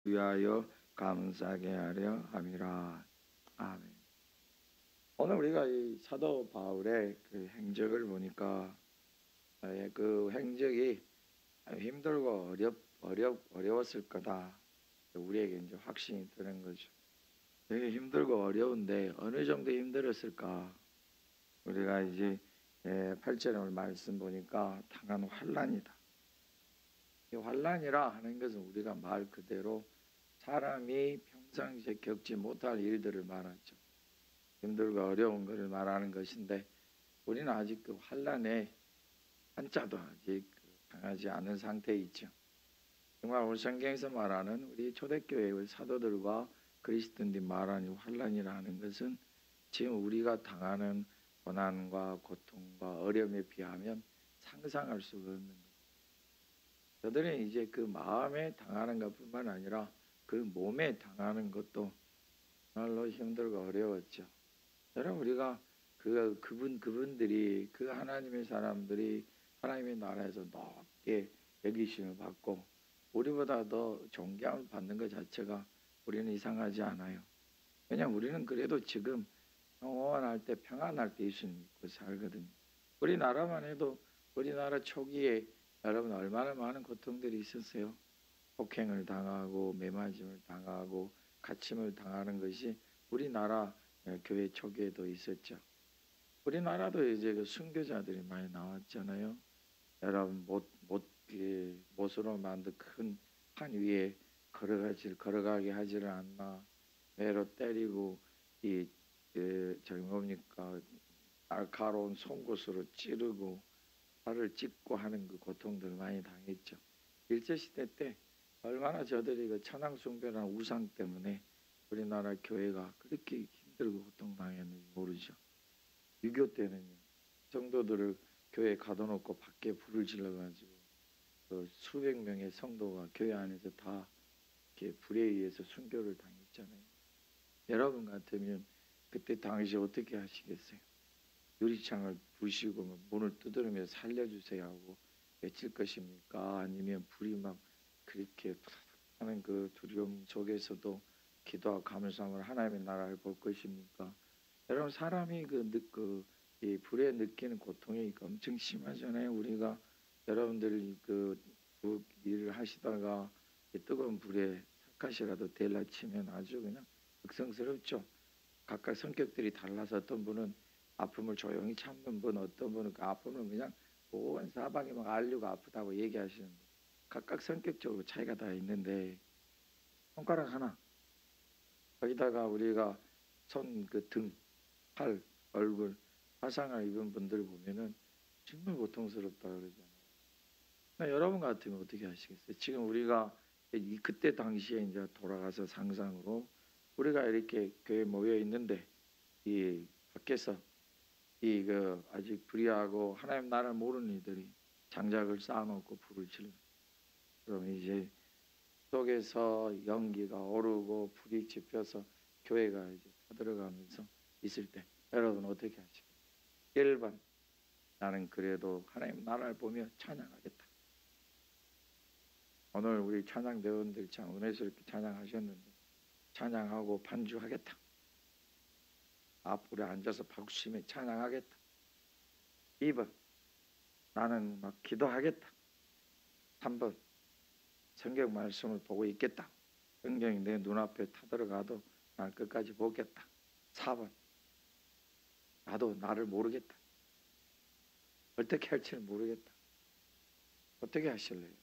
위하여 감사하게 하려 함이라. 아멘. 오늘 우리가 이 사도 바울의 그 행적을 보니까 그 행적이 힘들고 어려웠을 거다. 우리에게 이제 확신이 드는 거죠. 되게 힘들고 어려운데 어느 정도 힘들었을까? 우리가 이제 8절의 말씀 보니까 당한 환난이다. 이 환난이라 하는 것은 우리가 말 그대로 사람이 평상시에 겪지 못할 일들을 말하죠. 힘들고 어려운 것을 말하는 것인데 우리는 아직 그 환난에 한자도 아직 당하지 않은 상태에 있죠. 정말 오늘 성경에서 말하는 우리 초대교회의 사도들과 그리스도인들이 말하는 환난이라는 것은 지금 우리가 당하는 고난과 고통과 어려움에 비하면 상상할 수가 없는 거예요. 저들은 이제 그 마음에 당하는 것뿐만 아니라 그 몸에 당하는 것도 정말로 힘들고 어려웠죠. 여러분 우리가 그분들이 그 하나님의 사람들이 하나님의 나라에서 높게 여기심을 받고 우리보다 더 존경을 받는 것 자체가 우리는 이상하지 않아요. 왜냐하면 우리는 그래도 지금 평온할 때 평안할 때 예수님 믿고 살거든요. 우리나라만 해도 우리나라 초기에 여러분 얼마나 많은 고통들이 있었어요. 폭행을 당하고 매맞음을 당하고 갇힘을 당하는 것이 우리나라 교회 초기에도 있었죠. 우리나라도 이제 그 순교자들이 많이 나왔잖아요. 여러분 못으로 만든 큰 판 위에 걸어가게 하지를 않나. 매로 때리고 저기 뭡니까 날카로운 송곳으로 찌르고 팔을 찢고 하는 그 고통들을 많이 당했죠. 일제시대 때 얼마나 저들이 그 천황숭배라는 우상 때문에 우리나라 교회가 그렇게 힘들고 고통당했는지 모르죠. 6.25 때는요. 성도들을 교회에 가둬놓고 밖에 불을 질러가지고 그 수백 명의 성도가 교회 안에서 다 이렇게 불에 의해서 순교를 당했잖아요. 여러분 같으면 그때 당시 어떻게 하시겠어요? 유리창을 부시고 문을 두드리며 살려주세요 하고 외칠 것입니까? 아니면 불이 막 그렇게 하는 그 두려움 속에서도 기도하고 감사함을 하나님의 나라를 볼 것입니까? 여러분 사람이 이 불에 느끼는 고통이 엄청 심하잖아요. 우리가 여러분들이 그 일을 하시다가 뜨거운 불에 삿갓이라도 데일라 치면 아주 그냥 극성스럽죠. 각각 성격들이 달라서 어떤 분은 아픔을 조용히 참는 분, 어떤 분은 그 아픔을 그냥 온 사방에 막 알리고 아프다고 얘기하시는 분. 각각 성격적으로 차이가 다 있는데 손가락 하나 거기다가 우리가 손, 그 등, 팔, 얼굴 화상을 입은 분들 보면은 정말 고통스럽다 그러잖아요. 여러분 같으면 어떻게 하시겠어요? 지금 우리가 그때 당시에 이제 돌아가서 상상으로 우리가 이렇게 교회에 모여 있는데 이 밖에서 아직 불의하고 하나님 나라를 모르는 이들이 장작을 쌓아놓고 불을 질러. 그럼 이제 속에서 연기가 오르고 불이 지펴서 교회가 이제 타들어가면서 있을 때 여러분 어떻게 하시겠어요? 1번 나는 그래도 하나님 나라를 보며 찬양하겠다. 오늘 우리 찬양 대원들 참 은혜스럽게 찬양하셨는데 찬양하고 반주하겠다. 앞으로 앉아서 박수치며 찬양하겠다. 2번 나는 막 기도하겠다. 3번 성경 말씀을 보고 있겠다. 성경이 내 눈앞에 타들어가도 난 끝까지 보겠다. 4번 나도 나를 모르겠다. 어떻게 할지는 모르겠다. 어떻게 하실래요?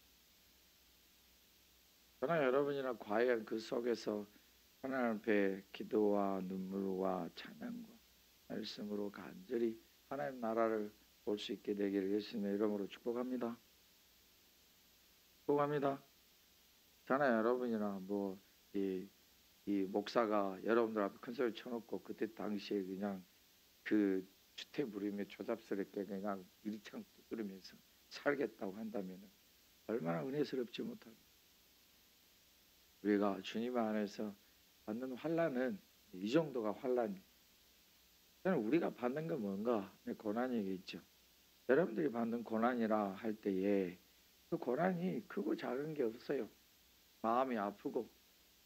저나 여러분이나 과연 그 속에서 하나님 앞에 기도와 눈물과 찬양과 말씀으로 간절히 하나님 나라를 볼 수 있게 되기를 예수님의 이름으로 축복합니다. 축복합니다. 저나 여러분이나 이 목사가 여러분들 앞에 큰 소리 쳐놓고 그때 당시에 그냥 그 주택 부리며 조잡스럽게 그냥 유리창 두드리면서 살겠다고 한다면 얼마나 은혜스럽지 못하고 우리가 주님 안에서 받는 환난은 이 정도가 환난이에요. 저는 우리가 받는 건 뭔가 고난이겠죠. 여러분들이 받는 고난이라 할 때에 그 고난이 크고 작은 게 없어요. 마음이 아프고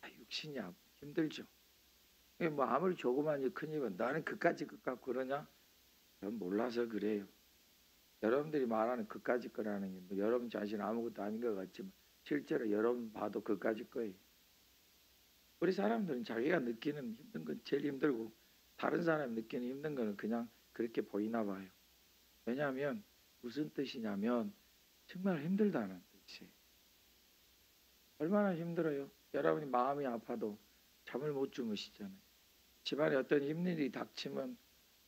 육신이 힘들죠. 뭐 아무리 조그만 일 큰 일은 나는 그까짓 것 같고 그러냐? 그럼 몰라서 그래요. 여러분들이 말하는 그까짓 거라는 게 뭐 여러분 자신 아무것도 아닌 것 같지만 실제로 여러분 봐도 그까짓 거예요. 우리 사람들은 자기가 느끼는 힘든 건 제일 힘들고 다른 사람이 느끼는 힘든 거는 그냥 그렇게 보이나 봐요. 왜냐하면 무슨 뜻이냐면 정말 힘들다는 뜻이에요. 얼마나 힘들어요? 여러분이 마음이 아파도 잠을 못 주무시잖아요. 집안에 어떤 힘일이 닥치면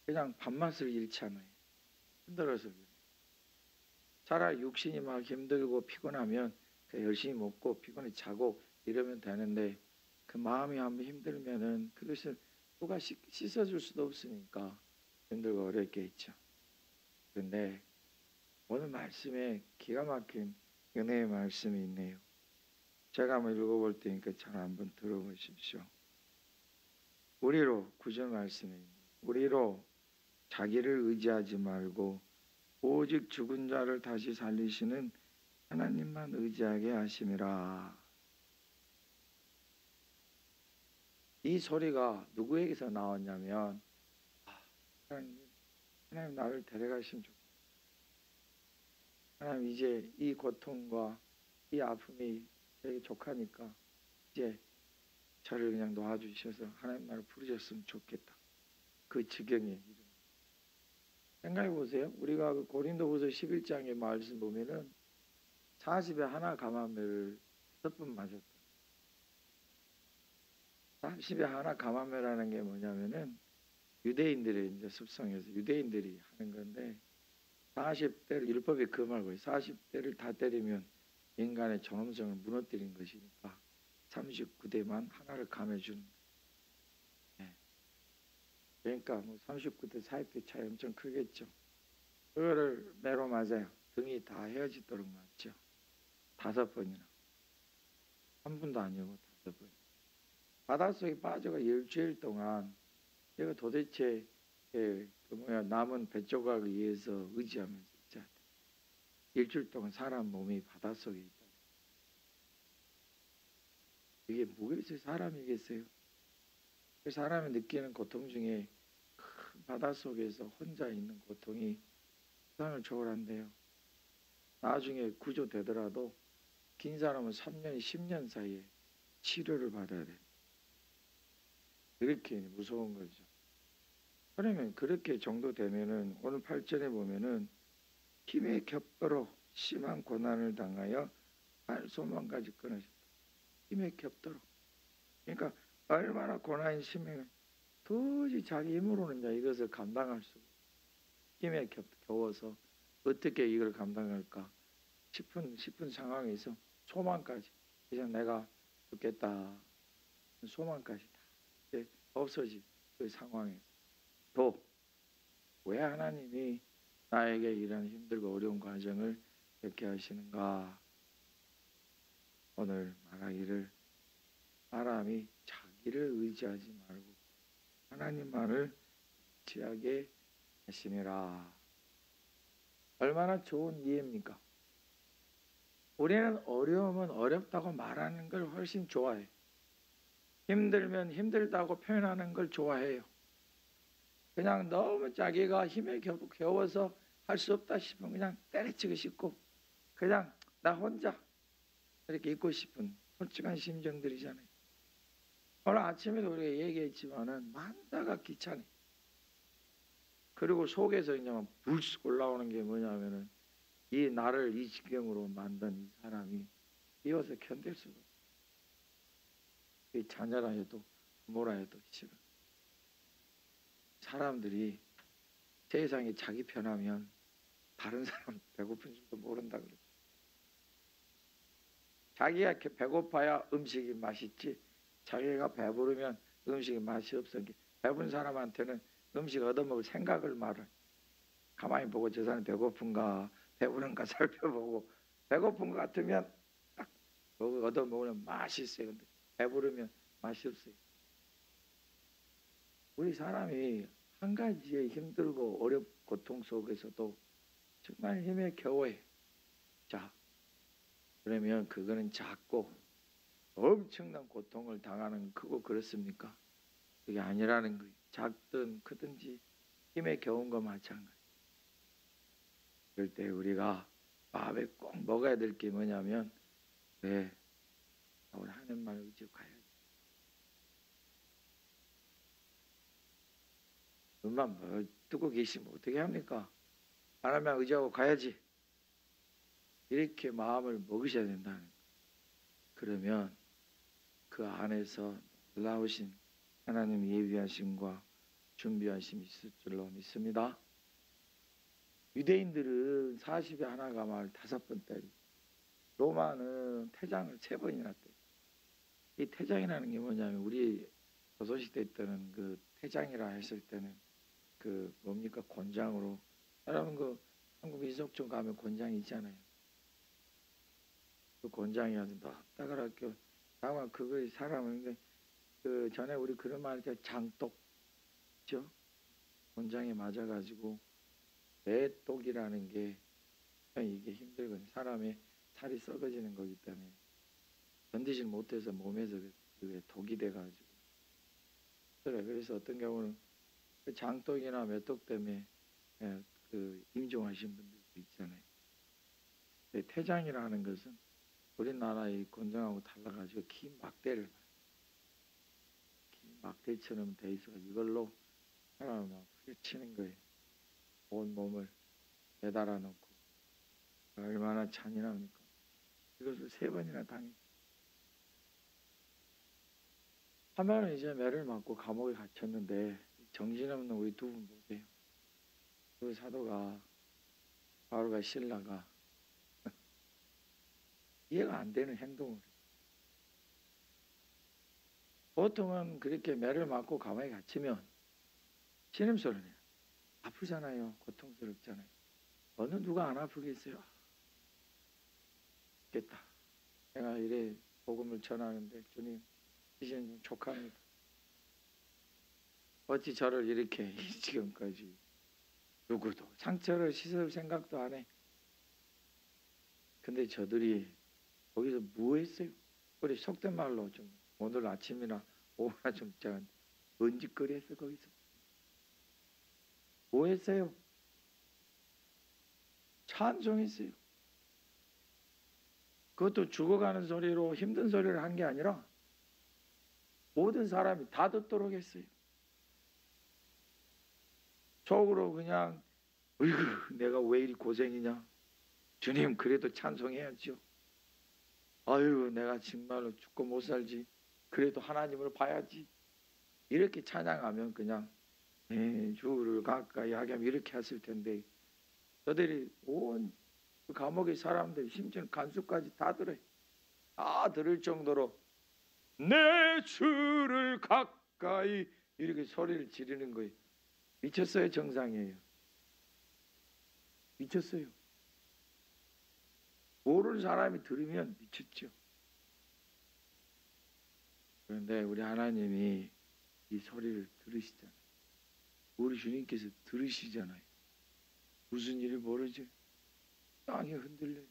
그냥 밥맛을 잃잖아요. 힘들어서 그래요. 차라리 육신이 막 힘들고 피곤하면 열심히 먹고 피곤해 자고 이러면 되는데 그 마음이 한번 힘들면은 그것을 누가 씻어줄 수도 없으니까 힘들고 어렵게 있죠. 그런데 오늘 말씀에 기가 막힌 은혜의 말씀이 있네요. 제가 한번 읽어볼 테니까 잘 한번 들어보십시오. 우리로 구절 말씀에 우리로 자기를 의지하지 말고 오직 죽은 자를 다시 살리시는 하나님만 의지하게 하심이라. 이 소리가 누구에게서 나왔냐면 하나님 나를 데려가시면 좋겠다. 하나님 이제 이 고통과 이 아픔이 되게 족하니까 이제 저를 그냥 놓아주셔서 하나님 나를 부르셨으면 좋겠다. 그 지경에 생각해 보세요. 우리가 그 고린도후서 11장의 말씀 보면은 40에 하나 감암매를 5번 맞았다. 40에 하나 감암매라는 게 뭐냐면은 유대인들의 이제 습성에서 유대인들이 하는 건데 40대를 율법이 그 말고 40대를 다 때리면 인간의 존엄성을 무너뜨린 것이니까 39대만 하나를 감해주는. 네. 그러니까 뭐 39대 40대 차이 엄청 크겠죠. 그거를 매로 맞아요. 등이 다 헤어지도록 맞죠. 5번이나. 한 분도 아니고 5번. 바닷속에 빠져가 일주일 동안 내가 도대체 남은 뱃조각에 의해서 의지하면서 있자. 일주일 동안 사람 몸이 바닷속에 있다. 이게 뭐겠어요? 사람이겠어요? 사람이 느끼는 고통 중에 큰 바닷속에서 혼자 있는 고통이 세상을 초월한대요. 나중에 구조되더라도 긴 사람은 3년, 10년 사이에 치료를 받아야 돼. 그렇게 무서운 거죠. 그러면 그렇게 정도 되면은 오늘 8절에 보면은 힘에 겹도록 심한 고난을 당하여 소망까지 끊으셨다. 힘에 겹도록. 그러니까 얼마나 고난이 심해 도저히 자기 힘으로는 이것을 감당할 수 힘에 겨워서 어떻게 이걸 감당할까 싶은 상황에서 소망까지 이제 내가 죽겠다 소망까지 다 없어진 그 상황에서 또 왜 하나님이 나에게 이런 힘들고 어려운 과정을 겪게 하시는가? 오늘 말하기를 사람이 자기를 의지하지 말고 하나님만을 의지하게 하시니라. 얼마나 좋은 이해입니까? 우리는 어려우면 어렵다고 말하는 걸 훨씬 좋아해. 힘들면 힘들다고 표현하는 걸 좋아해요. 그냥 너무 자기가 힘에 겨워서 할 수 없다 싶으면 그냥 때려치고 싶고 그냥 나 혼자 이렇게 있고 싶은 솔직한 심정들이잖아요. 오늘 아침에도 우리가 얘기했지만은 만다가 귀찮아. 그리고 속에서 이제 막 불쑥 올라오는 게 뭐냐면은 이 나를 이 지경으로 만든 이 사람이 이어서 견딜 수가 없어. 이 자녀라 해도 부모라 해도 싫어. 사람들이 세상에 자기 편하면 다른 사람 배고픈 줄도 모른다 그러죠. 자기가 배고파야 음식이 맛있지 자기가 배부르면 음식이 맛이 없어. 배부른 사람한테는 음식 얻어먹을 생각을 말을 가만히 보고 저 사람이 배고픈가 배부른가 살펴보고 배고픈 것 같으면 딱 얻어먹으면 맛이 있어요. 근데 배부르면 맛이 없어요. 우리 사람이 한 가지에 힘들고 어렵고 고통 속에서도 정말 힘에 겨워해. 자, 그러면 그거는 작고 엄청난 고통을 당하는 크고 그렇습니까? 그게 아니라는 거예요. 작든 크든지 힘에 겨운 거 마찬가지. 그럴 때 우리가 마음에 꼭 먹어야 될 게 뭐냐면, 네, 우리 하나님만 의지하고 가야지. 눈만 뭐 뜨고 계시면 어떻게 합니까? 하나님만 의지하고 가야지. 이렇게 마음을 먹으셔야 된다는 거예요. 그러면 그 안에서 놀라우신 하나님 예비하심과 준비하심이 있을 줄로 믿습니다. 유대인들은 40에 하나가 말 5번 때리고, 로마는 퇴장을 3번이나 때리고. 이 퇴장이라는 게 뭐냐면, 우리 조선시대 때는 그 퇴장이라 했을 때는 그 뭡니까, 곤장으로. 여러분 그 한국 민속촌 가면 곤장이 있잖아요. 그 곤장이 아주 딱딱하게 다만 그거 사람은 그 전에 우리 그런 말 할 장독죠. 곤장에 맞아가지고 매독이라는 게 이게 힘들거든요. 사람의 살이 썩어지는 거기 때문에 견디질 못해서 몸에서 그게 독이 돼가지고 그래. 그래서 어떤 경우는 그 장독이나 매독 때문에 그 임종하신 분들도 있잖아요. 태장이라는 것은 우리나라의 곤장하고 달라가지고 긴 막대를 긴 막대처럼 돼 있어 이걸로 사람을 막 후려치는 거예요. 온 몸을 매달아 놓고 얼마나 잔인합니까? 이것을 3번이나 당했어요. 하면은 이제 매를 맞고 감옥에 갇혔는데 정신없는 우리 2분 보세요. 그 사도가 바울과 실라가 이해가 안 되는 행동을 해요. 보통은 그렇게 매를 맞고 감옥에 갇히면 신음소리를 해요. 아프잖아요. 고통스럽잖아요. 어느 누가 안 아프겠어요? 겠다. 내가 이래 복음을 전하는데 주님 이제는 좀 족합니다. 어찌 저를 이렇게 지금까지 누구도 상처를 씻을 생각도 안 해. 근데 저들이 거기서 뭐 했어요? 우리 속된 말로 좀 오늘 아침이나 오후나 좀 언짓거리 했어. 거기서 뭐 했어요? 찬송했어요. 그것도 죽어가는 소리로 힘든 소리를 한 게 아니라 모든 사람이 다 듣도록 했어요. 속으로 그냥 어이구 내가 왜 이리 고생이냐. 주님 그래도 찬송해야죠. 아유 내가 정말로 죽고 못 살지. 그래도 하나님을 봐야지. 이렇게 찬양하면 그냥 주를 가까이 하게 하면 이렇게 했을 텐데 저들이 온 그 감옥의 사람들 심지어 간수까지 다 들어요. 다 들을 정도로 내 주를 가까이 이렇게 소리를 지르는 거예요. 미쳤어요. 정상이에요. 미쳤어요. 모르는 사람이 들으면 미쳤죠. 그런데 우리 하나님이 이 소리를 들으시잖아요. 우리 주님께서 들으시잖아요. 무슨 일이 모르죠. 땅이 흔들려요.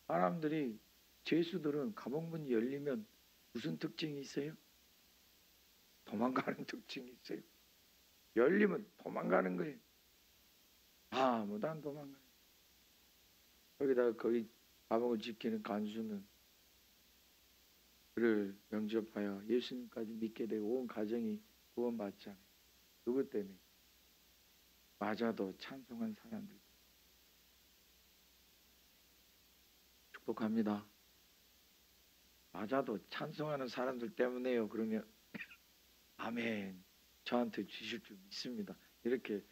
사람들이 죄수들은 감옥문이 열리면 무슨 특징이 있어요? 도망가는 특징이 있어요. 열리면 도망가는 거예요. 아무도 안 도망가요. 거기다가 거기 감옥을 지키는 간수는 그를 영접하여 예수님까지 믿게 되고 온 가정이 구원받잖아요. 누구 때문에? 맞아도 찬송한 사람들. 축복합니다. 맞아도 찬송하는 사람들 때문에요. 그러면 아멘. 저한테 주실 줄 믿습니다. 이렇게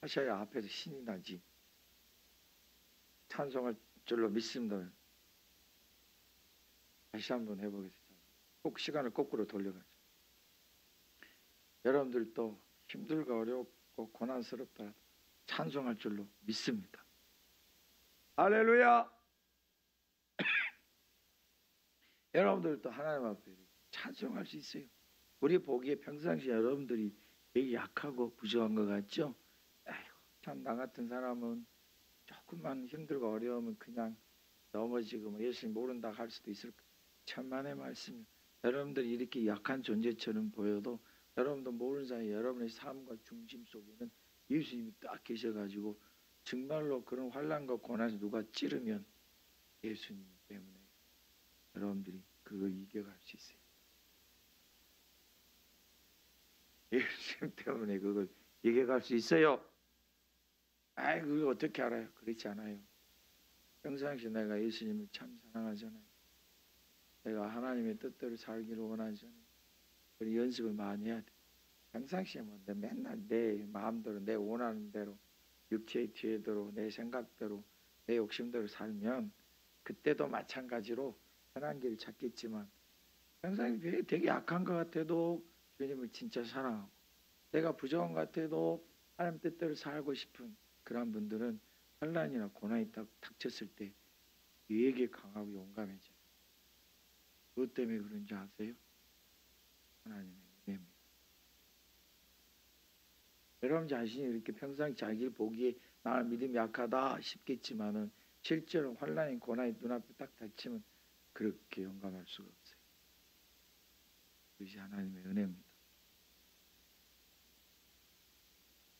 하셔야 앞에서 신이 나지. 찬송할 줄로 믿습니다. 다시 한번 해보겠습니다. 꼭 시간을 거꾸로 돌려가지고. 여러분들도 힘들고 어렵고 고난스럽다 찬송할 줄로 믿습니다. 할렐루야. 여러분들도 하나님 앞에 찬송할 수 있어요. 우리 보기에 평상시 여러분들이 되게 약하고 부족한 것 같죠? 아이고, 참 나 같은 사람은 조금만 힘들고 어려우면 그냥 넘어지고 뭐 예수님 모른다 할 수도 있을 거예요. 천만의 말씀이요. 여러분들이 이렇게 약한 존재처럼 보여도 여러분도 모르는 사이에 여러분의 삶과 중심 속에는 예수님이 딱 계셔가지고 정말로 그런 환난과 고난을 누가 찌르면 예수님 때문에 여러분들이 그걸 이겨갈 수 있어요. 예수님 때문에 그걸 이겨갈 수 있어요. 아이 그걸 어떻게 알아요? 그렇지 않아요. 평상시 내가 예수님을 참 사랑하잖아요. 내가 하나님의 뜻대로 살기를 원하잖아요. 우리 연습을 많이 해야 돼. 평상시에 뭐 맨날 내 마음대로 내 원하는 대로 육체의 뒤에대로 내 생각대로 내 욕심대로 살면 그때도 마찬가지로 편한 길을 찾겠지만 평상시에 되게 약한 것 같아도 주님을 진짜 사랑하고 내가 부족한 것 같아도 하나님 뜻대로 살고 싶은 그런 분들은 환난이나 고난이 딱 닥쳤을 때 되게 강하고 용감해져요. 그것 때문에 그런지 아세요? 하나님의 은혜입니다. 여러분 자신이 이렇게 평상 자기를 보기에 나는 믿음이 약하다 싶겠지만은 실제로 환난이 고난이 눈앞에 딱 닥치면 그렇게 용감할 수가 없어요. 그것이 하나님의 은혜입니다.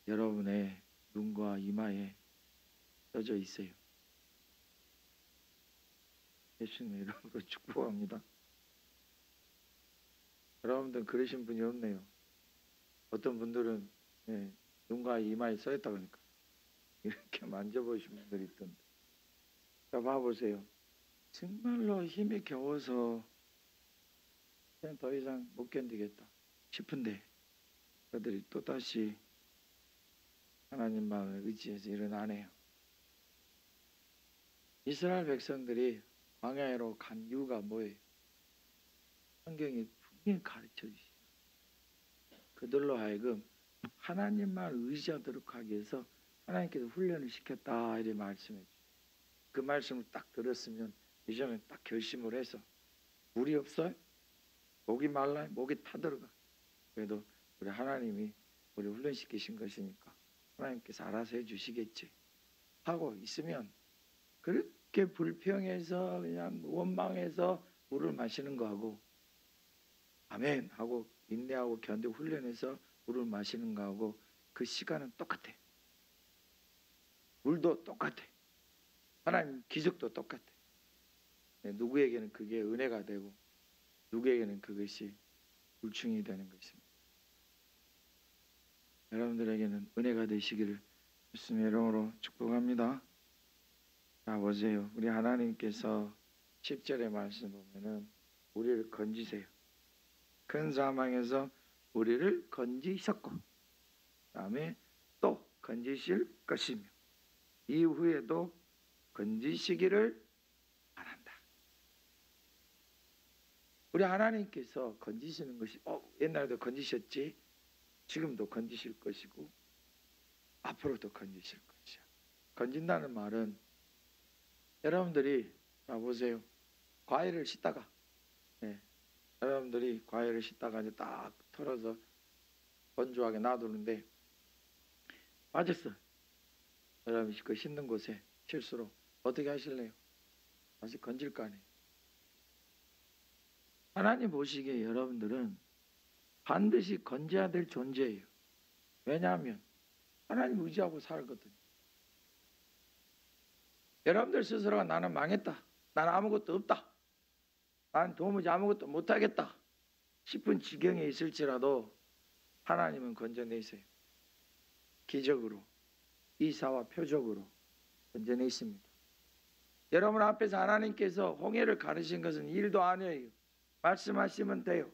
여러분의 눈과 이마에 떠져 있어요. 예수님의 이름으로 축복합니다. 여러분들 그러신 분이 없네요. 어떤 분들은 눈과 이마에 써있다 그러니까 이렇게 만져보신 분들이 있던데. 자 봐보세요. 정말로 힘이 겨워서 그냥 더 이상 못 견디겠다 싶은데 그들이 또다시 하나님 마음을 의지해서 일어나네요. 이스라엘 백성들이 광야로 간 이유가 뭐예요? 성경이 분명히 가르쳐 주시죠. 그들로 하여금 하나님만 의지하도록 하기 위해서 하나님께서 훈련을 시켰다 이렇게 말씀해 주세요. 그 말씀을 딱 들었으면 이제는 딱 결심을 해서 물이 없어요? 목이 말라요? 목이 타들어가. 그래도 우리 하나님이 우리 훈련시키신 것이니까 하나님께서 알아서 해주시겠지 하고 있으면 그렇게 불평해서 그냥 원망해서 물을 마시는 거하고 아멘 하고 인내하고 견디고 훈련해서 물을 마시는 거하고 그 시간은 똑같아. 물도 똑같아. 하나님 기적도 똑같아. 누구에게는 그게 은혜가 되고 누구에게는 그것이 불충이 되는 것입니다. 여러분들에게는 은혜가 되시기를 주님의 이름으로 축복합니다. 자 보세요. 우리 하나님께서 10절의 말씀 보면은 우리를 건지세요. 큰 사망에서 우리를 건지셨고 그 다음에 또 건지실 것이며 이후에도 건지시기를 바란다. 우리 하나님께서 건지시는 것이 옛날에도 건지셨지 지금도 건지실 것이고 앞으로도 건지실 것이야. 건진다는 말은 여러분들이 자 보세요. 과일을 씻다가 여러분들이 과일을 씻다가 이제 딱 털어서 건조하게 놔두는데 빠졌어. 여러분이 그 씻는 곳에 실수로 어떻게 하실래요? 다시 건질 거 아니에요. 하나님 보시기에 여러분들은 반드시 건져야 될 존재예요. 왜냐하면 하나님 의지하고 살거든요. 여러분들 스스로가 나는 망했다. 나는 아무것도 없다. 나는 도무지 아무것도 못하겠다 싶은 지경에 있을지라도 하나님은 건져내세요. 기적으로 이사와 표적으로 건져내십니다. 여러분 앞에서 하나님께서 홍해를 가르신 것은 일도 아니에요. 말씀하시면 돼요.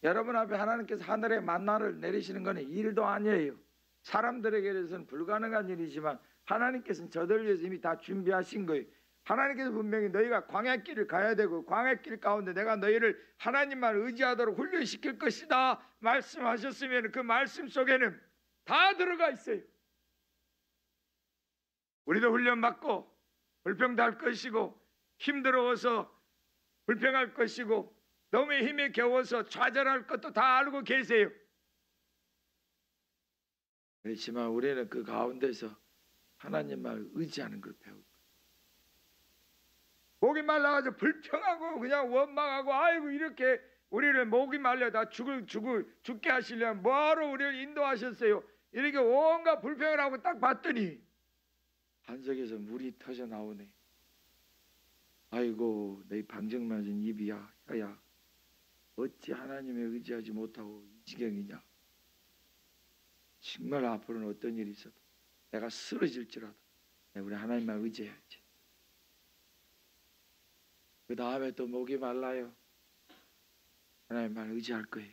여러분 앞에 하나님께서 하늘에 만나를 내리시는 것은 일도 아니에요. 사람들에게는 불가능한 일이지만 하나님께서는 저들을 위해서 이미 다 준비하신 거예요. 하나님께서 분명히 너희가 광야길을 가야 되고 광야길 가운데 내가 너희를 하나님만 의지하도록 훈련시킬 것이다 말씀하셨으면 그 말씀 속에는 다 들어가 있어요. 우리도 훈련받고 불평할 것이고 힘들어서 불평할 것이고 너무 힘이 겨워서 좌절할 것도 다 알고 계세요. 그렇지만 우리는 그 가운데서 하나님만 의지하는 걸 배우고 목이 말라가지고 불평하고 그냥 원망하고 아이고 이렇게 우리를 목이 말려다 죽게 하시려면 뭐하러 우리를 인도하셨어요? 이렇게 온갖 불평을 하고 딱 봤더니 반석에서 물이 터져 나오네. 아이고 내 방정맞은 입이야 혀야 어찌 하나님에 의지하지 못하고 이 지경이냐. 정말 앞으로는 어떤 일이 있어도 내가 쓰러질지라도 우리 하나님만 의지해야지. 그 다음에 또 목이 말라요. 하나님만 의지할 거예요.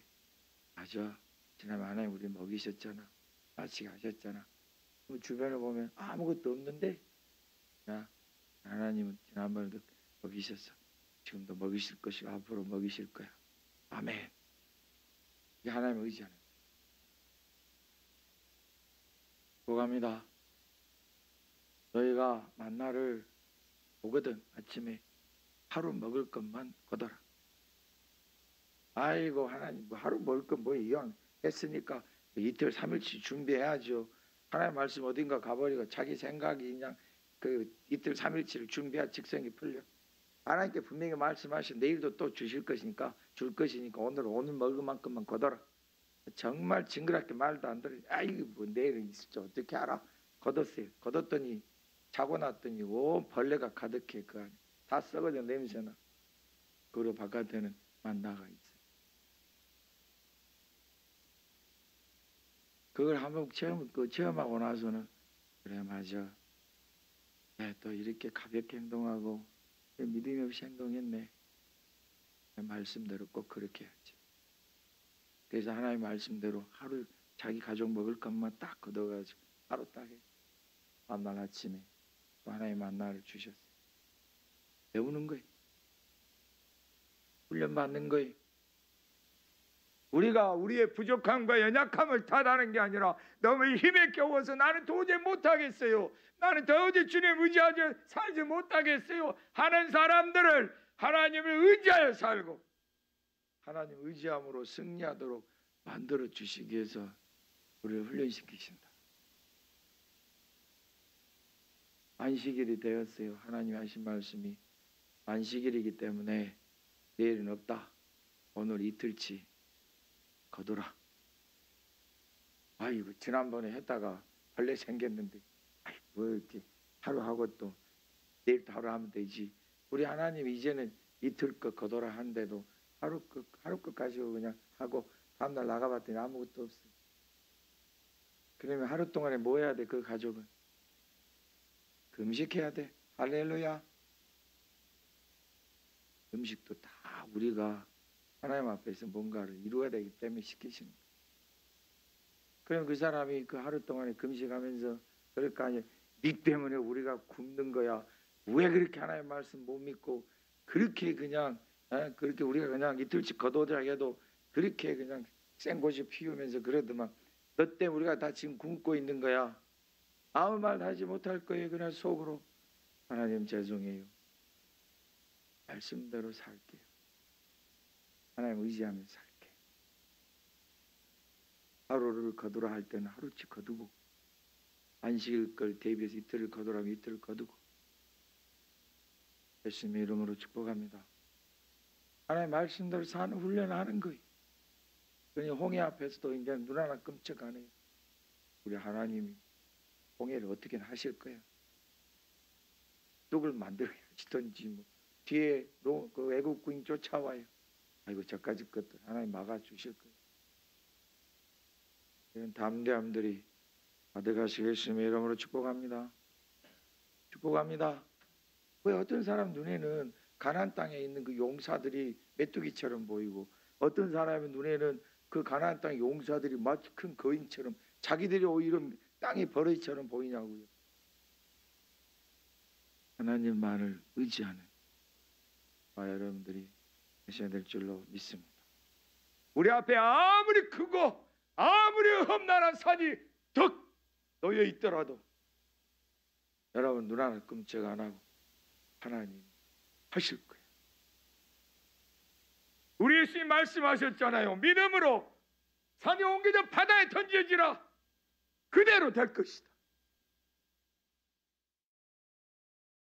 맞아. 지난번에 하나님 우리 먹이셨잖아. 마치게 하셨잖아. 주변을 보면 아무것도 없는데 야, 하나님은 지난번에도 먹이셨어. 지금도 먹이실 것이고 앞으로 먹이실 거야. 아멘. 이게 하나님을 의지하는 거예요. 축복합니다. 너희가 만나를 보거든 아침에 하루 먹을 것만 거둬라. 아이고 하나님 하루 먹을 것 뭐 이왕 했으니까 이틀 3일치 준비해야죠. 하나님 말씀 어딘가 가버리고 자기 생각이 그냥 그 이틀 3일치를 준비할 직성이 풀려. 하나님께 분명히 말씀하신 내일도 또 주실 것이니까 줄 것이니까 오늘 먹을 만큼만 거둬라. 정말 징그럽게 말도 안 들어. 아이고 뭐 내일은 있을지 어떻게 알아? 거뒀어요. 거뒀더니 자고 났더니 온 벌레가 가득해. 그 안에 다 썩어져 냄새나. 그리고 바깥에는 만나가 있어. 그걸 한번 체험하고 나서는 그래 맞아. 또 이렇게 가볍게 행동하고 믿음이 없이 행동했네. 말씀대로 꼭 그렇게 해야지. 그래서 하나님 말씀대로 하루 자기 가족 먹을 것만 딱 걷어가지고 하루 딱 해. 다음날 아침에 또 하나님 만나를 주셨어요. 배우는 거예요. 훈련받는 거예요. 우리가 우리의 부족함과 연약함을 탓하는 게 아니라 너무 힘에 겨워서 나는 도저히 못하겠어요. 나는 도저히 주님 의지하지 살지 못하겠어요 하는 사람들을 하나님을 의지하여 살고 하나님 의지함으로 승리하도록 만들어 주시기 위해서 우리를 훈련시키신다. 안식일이 되었어요. 하나님이 하신 말씀이 안식일이기 때문에 내일은 없다. 오늘 이틀치 거둬라. 아이고 지난번에 했다가 벌레 생겼는데 아이고 뭐 이렇게 하루 하고 또 내일 또 하루 하면 되지. 우리 하나님 이제는 이틀 것 거둬라 한데도 하루 것 가지고 그냥 하고 다음날 나가봤더니 아무것도 없어요. 그러면 하루 동안에 뭐 해야 돼? 그 가족은 금식해야 돼. 할렐루야. 음식도 다 우리가 하나님 앞에서 뭔가를 이루어야 되기 때문에 시키시는 거예요. 그럼 그 사람이 그 하루 동안에 금식하면서 그럴 거 아니에요. 니 때문에 우리가 굶는 거야. 왜 그렇게 하나님 말씀 못 믿고 그렇게 그냥 그렇게 우리가 그냥 이틀씩 거둬들라 해도 그렇게 그냥 생고시 피우면서 그러더만 너 때문에 우리가 다 지금 굶고 있는 거야. 아무 말 하지 못할 거예요. 그냥 속으로 하나님 죄송해요. 말씀대로 살게요. 하나님 의지하며 살게. 하루를 거두라 할 때는 하루치 거두고 안식일 걸 대비해서 이틀을 거두라면 이틀을 거두고 예수님의 이름으로 축복합니다. 하나님 말씀대로 사는 훈련을 하는 거예요. 그러니 홍해 앞에서도 이제 눈 하나 끔찍 안 해요. 우리 하나님이 홍해를 어떻게 하실 거야. 누굴 만들어야지든지 뭐 뒤에 그 애국군이 쫓아와요. 아이고 저까지 것들 하나님 막아주실 거예요. 이런 담대함들이 받아가시고 예수님의 이름으로 축복합니다. 축복합니다. 왜 어떤 사람 눈에는 가나안 땅에 있는 그 용사들이 메뚜기처럼 보이고 어떤 사람의 눈에는 그 가나안 땅 용사들이 마치 큰 거인처럼 자기들이 오히려 땅의 버릇처럼 보이냐고요. 하나님만을 의지하는 여러분들이 하셔야 될 줄로 믿습니다. 우리 앞에 아무리 크고 아무리 험난한 산이 덕 놓여 있더라도 여러분 눈 하나 끔찍 안 하고 하나님 하실 거예요. 우리 예수님 말씀하셨잖아요. 믿음으로 산이 옮겨져 바다에 던져지라. 그대로 될 것이다.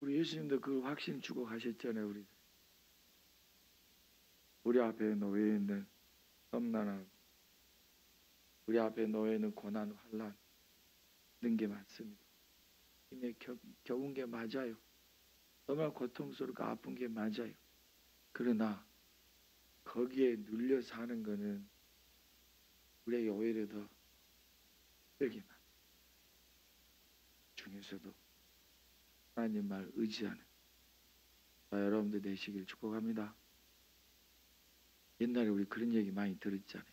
우리 예수님도 그 확신 주고 가셨잖아요. 우리 앞에 놓여 있는 험난하고 우리 앞에 놓여 있는 고난, 환난 있는 게 맞습니다. 힘에 겨운 게 맞아요. 정말 고통스럽고 아픈 게 맞아요. 그러나 거기에 눌려 사는 거는 우리에게 오히려 더 힘들게 만들어요. 중에서도 하나님 말 의지하는 여러분들 되시길 축복합니다. 옛날에 우리 그런 얘기 많이 들었잖아요.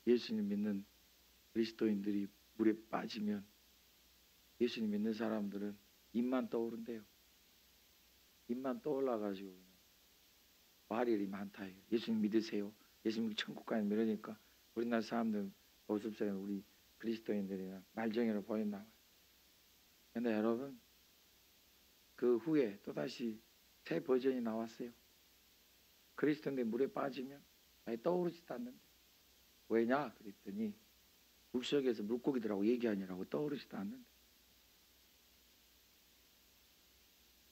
예수님 믿는 그리스도인들이 물에 빠지면 예수님 믿는 사람들은 입만 떠오른대요. 입만 떠올라가지고 말이 많다. 예수님 믿으세요. 예수님 천국 가면 이러니까 우리나라 사람들은 모습상에 우리 그리스도인들이나 말정이로 보였나 봐요. 근데 여러분 그 후에 또다시 새 버전이 나왔어요. 그리스도인들이 물에 빠지면 아예 떠오르지도 않는데 왜냐 그랬더니 물속에서 물고기들하고 얘기하느라고 떠오르지도 않는데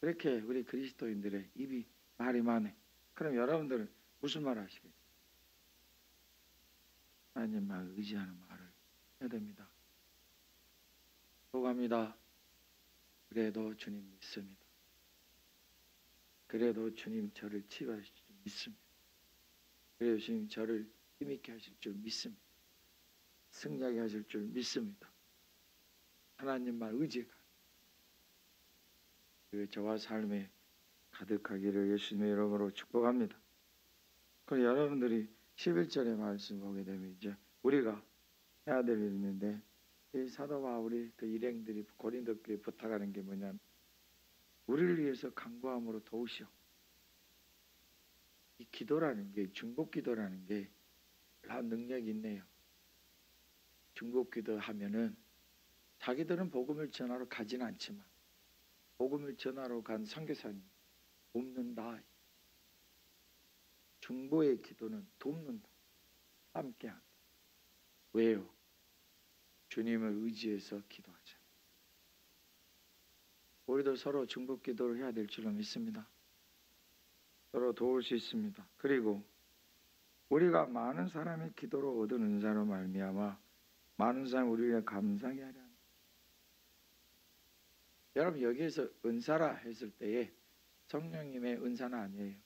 그렇게 우리 그리스도인들의 입이 말이 많네. 그럼 여러분들은 무슨 말 하시겠어요? 하나님 말 의지하는 말을 해야 됩니다. 소감합니다. 그래도 주님 믿습니다. 그래도 주님 저를 치유하실 줄 믿습니다. 그래도 주님 저를 힘있게 하실 줄 믿습니다. 승리하게 하실 줄 믿습니다. 하나님 말 의지가 저와 삶에 가득하기를 예수님의 이름으로 축복합니다. 그럼 여러분들이 11절의 말씀 보게 되면 이제 우리가 해야 될 일이 있는데 이 사도 바울이 그 일행들이 고린도 교회에 부탁하는 게 뭐냐면 우리를 위해서 간구함으로 도우시오. 이 기도라는 게 중복 기도라는 게 능력이 있네요. 중복 기도하면은 자기들은 복음을 전하러 가지는 않지만 복음을 전하러 간 선교사님 돕는다. 중보의 기도는 돕는다. 함께한다. 왜요? 주님을 의지해서 기도하자. 우리도 서로 중복 기도를 해야 될 줄로 믿습니다. 서로 도울 수 있습니다. 그리고 우리가 많은 사람의 기도로 얻은 은사로 말미암아 많은 사람이 우리를 감사하게 하려 합니다. 여러분 여기에서 은사라 했을 때에 성령님의 은사는 아니에요.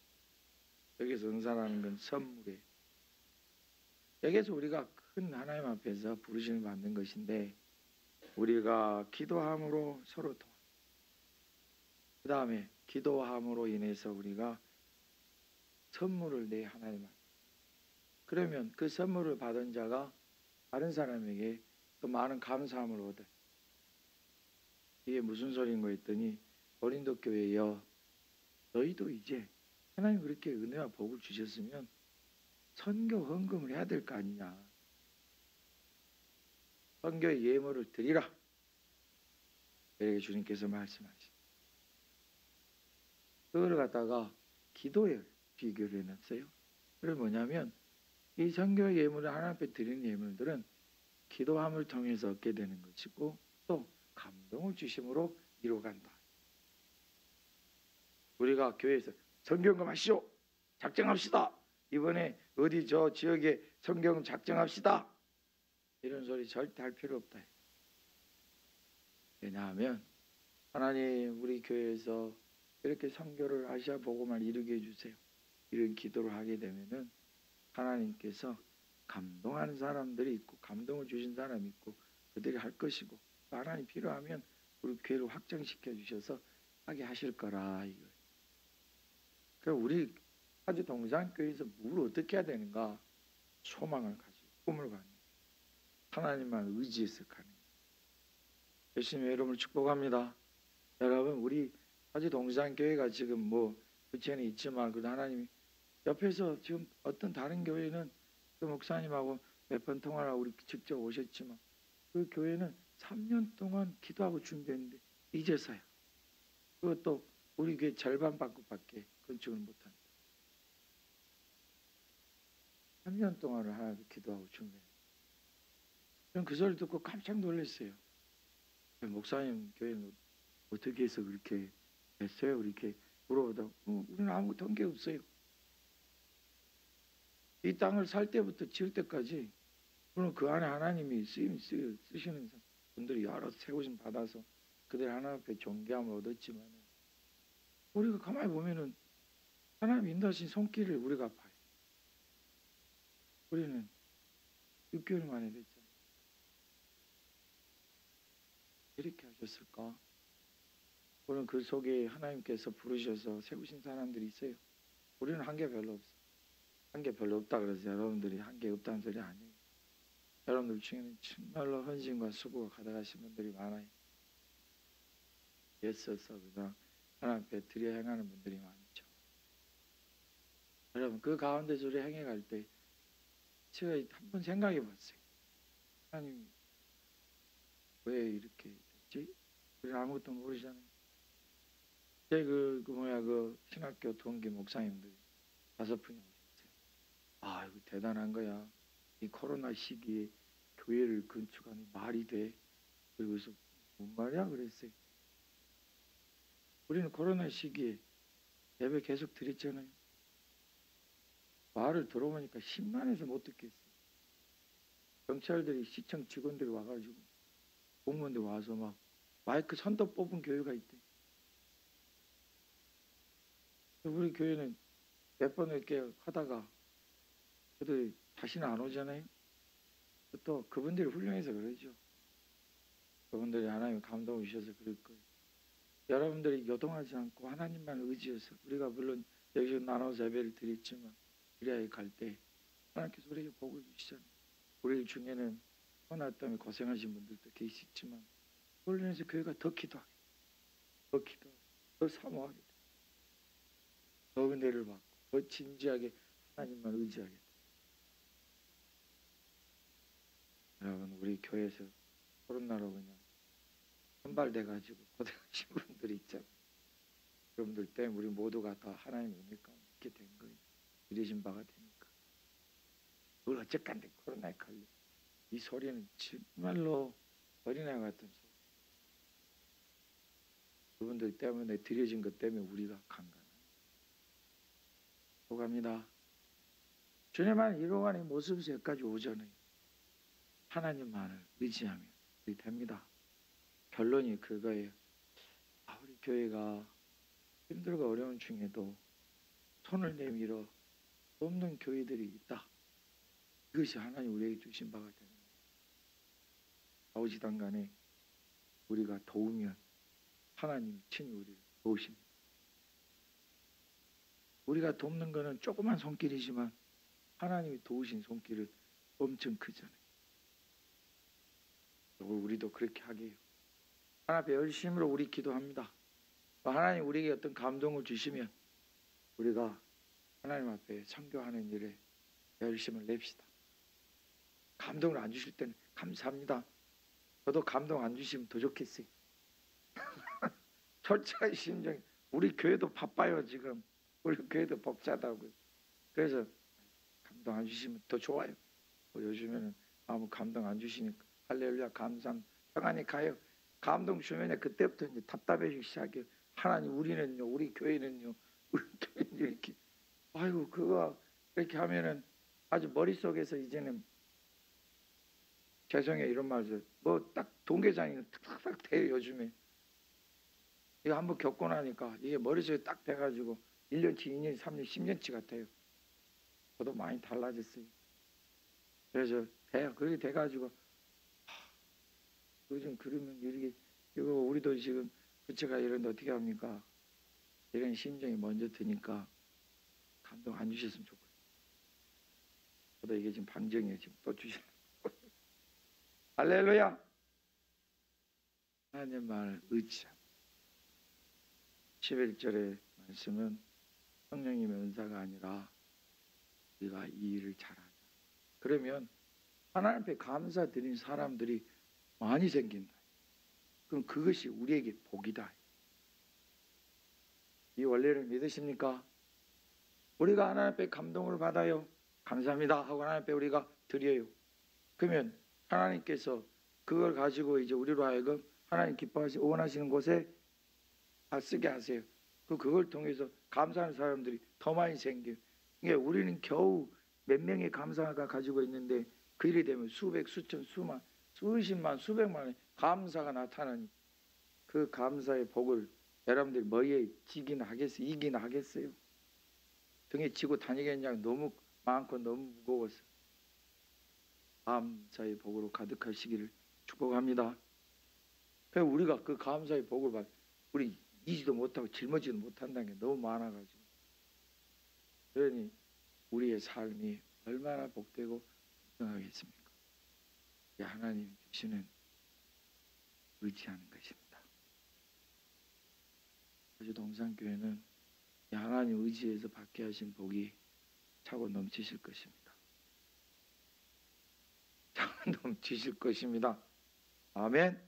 여기서 은사라는 건 선물이에요. 여기에서 우리가 큰 하나님 앞에서 부르심을 받는 것인데 우리가 기도함으로 서로 도와. 그 다음에 기도함으로 인해서 우리가 선물을 내 하나님 앞에. 그러면 그 선물을 받은 자가 다른 사람에게 또 많은 감사함을 얻어요. 이게 무슨 소리인 거 했더니 고린도 교회여 너희도 이제 하나님 그렇게 은혜와 복을 주셨으면 선교 헌금을 해야 될 거 아니냐. 선교의 예물을 드리라. 이렇게 주님께서 말씀하시죠. 그걸 갖다가 기도에 비교를 해놨어요. 그게 뭐냐면 이 선교의 예물을 하나님 앞에 드리는 예물들은 기도함을 통해서 얻게 되는 것이고 또 감동을 주심으로 이루어간다. 우리가 교회에서 선교헌금 하시오. 작정합시다. 이번에 어디 저 지역에 선교헌금 작정합시다. 이런 소리 절대 할 필요 없다. 왜냐하면 하나님 우리 교회에서 이렇게 선교를 아시아 복음을 이루게 해주세요. 이런 기도를 하게 되면은 하나님께서 감동하는 사람들이 있고 감동을 주신 사람이 있고 그들이 할 것이고 하나님 필요하면 우리 교회를 확장시켜 주셔서 하게 하실 거라 이거예요. 그럼 우리 아주 동산교회에서 뭘 어떻게 해야 되는가? 소망을 가지고 꿈을 가는 하나님만 의지해서 가는 예수님의 이름을 축복합니다. 여러분 우리 아주 동산교회가 지금 뭐 부천에 있지만 그래도 하나님이 옆에서 지금 어떤 다른 교회는 그 목사님하고 몇 번 통화를 하고 우리 직접 오셨지만 그 교회는 3년 동안 기도하고 준비했는데 이제서야 그것도 우리 교회 절반 밖에 건축을 못한다. 3년 동안을 하나도 기도하고 준비했는데 저는 그 소리 듣고 깜짝 놀랐어요. 목사님 교회는 어떻게 해서 그렇게 됐어요? 이렇게 물어보다 우리는 아무것도 한 게 없어요. 이 땅을 살 때부터 지을 때까지 물론 그 안에 하나님이 쓰시는 분들이 여러 세우심 받아서 그들 하나님 앞에 존귀함을 얻었지만 우리가 가만히 보면은 하나님 인도하신 손길을 우리가 봐요. 우리는 6개월 만에 됐잖아요. 이렇게 하셨을까? 우리는 그 속에 하나님께서 부르셔서 세우신 사람들이 있어요. 우리는 한 게 별로 없어요. 한 게 별로 없다 그래서 여러분들이 한 게 없다는 소리 아니에요. 여러분들 중에는 정말로 헌신과 수고가 가득하신 분들이 많아요. 애써서 그냥 하나님 앞에 들여 행하는 분들이 많죠. 여러분 그 가운데서 우리 행해갈 때 제가 한번 생각해 봤어요. 하나님 왜 이렇게 됐지? 우리는 아무것도 모르잖아요. 제 그 신학교 동기 목사님들 5분이 오셨어요. 아 이거 대단한 거야. 이 코로나 시기에 교회를 건축하는 말이 돼? 그래서 뭔 말이야 그랬어요. 우리는 코로나 시기에 예배 계속 드렸잖아요. 말을 들어보니까 10만에서 못 듣겠어요. 경찰들이 시청 직원들이 와가지고 공무원들 와서 막 마이크 선도 뽑은 교회가 있대. 우리 교회는 몇 번 이렇게 하다가 그들 다시는 안 오잖아요. 또 그분들이 훌륭해서 그러죠. 그분들이 하나님 감동을 주셔서 그럴 거예요. 여러분들이 요동하지 않고 하나님만 의지해서 우리가 물론 여기서 나눠서 예배를 드렸지만 우리에게 갈 때 하나님께서 우리에게 복을 주시잖아요. 우리 중에는 코로나 때문에 고생하신 분들도 계시지만 그걸로 인해서 교회가 더 기도하게 더 기도하게 더 사모하게 더 은혜를 받고 더 진지하게 하나님만 의지하게 돼. 여러분 우리 교회에서 코로나로 그냥 선발돼가지고 고생하신 분들이 있잖아요. 여러분들 때문에 우리 모두가 다 하나님의 은혜 가운데 있게 된 거예요. 이루신 바가 되니까. 그걸 어쨌간데 코로나에 걸려. 이 소리는 정말로 어린아이 같은 소리. 그분들 때문에 드려진 것 때문에 우리가 강간합니다. 오갑니다. 주님만 이루어가는 모습에서 여기까지 오잖아요. 하나님만을 의지하면 우리 됩니다. 결론이 그거예요. 우리 교회가 힘들고 어려운 중에도 손을 내밀어 돕는 교회들이 있다. 이것이 하나님 우리에게 주신 바가 되는 거예요. 아우지단 간에 우리가 도우면 하나님 친히 우리를 도우십니다. 우리가 돕는 것은 조그만 손길이지만 하나님이 도우신 손길은 엄청 크잖아요. 우리도 그렇게 하게 해요. 하나님 앞에 열심으로 우리 기도합니다. 하나님 우리에게 어떤 감동을 주시면 우리가 하나님 앞에 선교하는 일에 열심을 냅시다. 감동을 안 주실 때는 감사합니다. 저도 감동 안 주시면 더 좋겠어요. 솔직한 심정이 우리 교회도 바빠요 지금. 우리 교회도 벅차다고요. 그래서 감동 안 주시면 더 좋아요. 요즘에는 아무 감동 안 주시니까 할렐루야 감사합니다. 평안히 가요. 감동 주면 그때부터 이제 답답해지기 시작해요. 하나님 우리는요, 우리 교회는요, 우리 교회는 이렇게 아이고 그거 이렇게 하면은 아주 머릿속에서 이제는 죄송해요 이런 말을 뭐 딱 동계장이 탁탁 돼요 요즘에. 이거 한번 겪고 나니까 이게 머릿속에 딱 돼가지고 1년치, 2년, 3년, 10년치 같아요. 저도 많이 달라졌어요. 그래서 돼요. 그렇게 돼가지고 요즘 그러면 이거 우리도 지금 부처가 이런데 어떻게 합니까? 이런 심정이 먼저 드니까 감동 안 주셨으면 좋겠어요. 저도 이게 지금 방정이에요. 지금 또 주시는 할렐루야. 하나님 말 의지합니다. 11절의 말씀은 성령님의 은사가 아니라 우리가 이 일을 잘하자. 그러면 하나님 앞에 감사드린 사람들이 많이 생긴다. 그럼 그것이 우리에게 복이다. 이 원리를 믿으십니까? 우리가 하나님 앞에 감동을 받아요. 감사합니다 하고 하나님 앞에 우리가 드려요. 그러면 하나님께서 그걸 가지고 이제 우리로 하여금 하나님 기뻐하시고 원하시는 곳에 쓰게 하세요. 그걸 통해서 감사하는 사람들이 더 많이 생겨요. 그러니까 우리는 겨우 몇 명의 감사가 가지고 있는데 그 일이 되면 수백, 수천, 수만, 수십만, 수백만의 감사가 나타나니 그 감사의 복을 여러분들이 머리에 지기나 하겠어요? 이기나 하겠어요? 등에 지고 다니겠냐? 너무 많고 너무 무거워서. 감사의 복으로 가득하시기를 축복합니다. 그러니까 우리가 그 감사의 복을 받, 우리 이지도 못하고 짊어지도 못한다는 게 너무 많아가지고. 그러니 우리의 삶이 얼마나 복되고 건강하겠습니까? 하나님 주시는 의지하는 것입니다. 아주 동산교회는 하나님 의지에서 받게 하신 복이 차고 넘치실 것입니다. 차고 넘치실 것입니다. 아멘.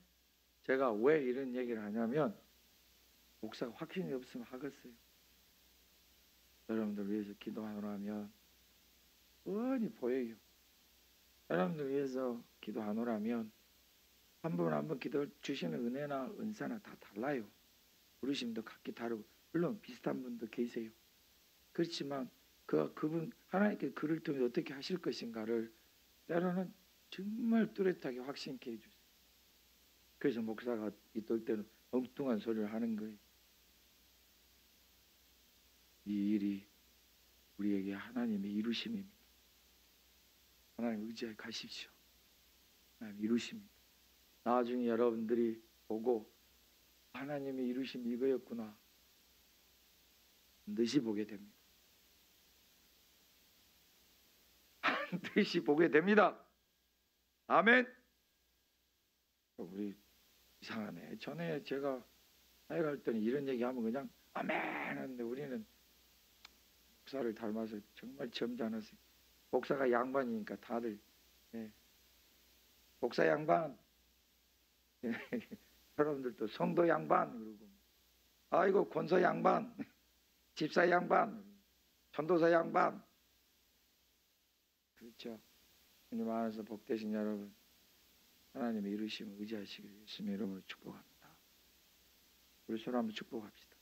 제가 왜 이런 얘기를 하냐면 목사가 확신이 없으면 하겠어요. 여러분들 위해서 기도하노라면 뻔히 보여요. 여러분들 위해서 기도하노라면 한 분 한 분 기도 주시는 은혜나 은사나 다 달라요. 부르심도 각기 다르고 물론 비슷한 분도 계세요. 그렇지만 그분 하나님께 그를 통해 어떻게 하실 것인가를 때로는 정말 뚜렷하게 확신케 해주세요. 그래서 목사가 이떨 때는 엉뚱한 소리를 하는 거예요. 이 일이 우리에게 하나님의 이루심입니다. 하나님 의지하여 가십시오. 하나님 이루십니다. 나중에 여러분들이 보고 하나님의 이루심이 이거였구나. 반드시 보게 됩니다. 반드시 보게 됩니다. 아멘. 우리 이상하네. 전에 제가 사역할 때는 이런 얘기하면 그냥 아멘 하는데 우리는 목사를 닮아서 정말 점잖았어요. 목사가 양반이니까 다들 목사 양반, 여러분들도 성도 양반 그러고 아이고 권사 양반, 집사 양반, 전도사 양반. 그렇죠. 주님 안에서 복되신 여러분, 하나님의 이루심을 의지하시길 예수님의 이름으로 축복합니다. 우리 서로 한번 축복합시다.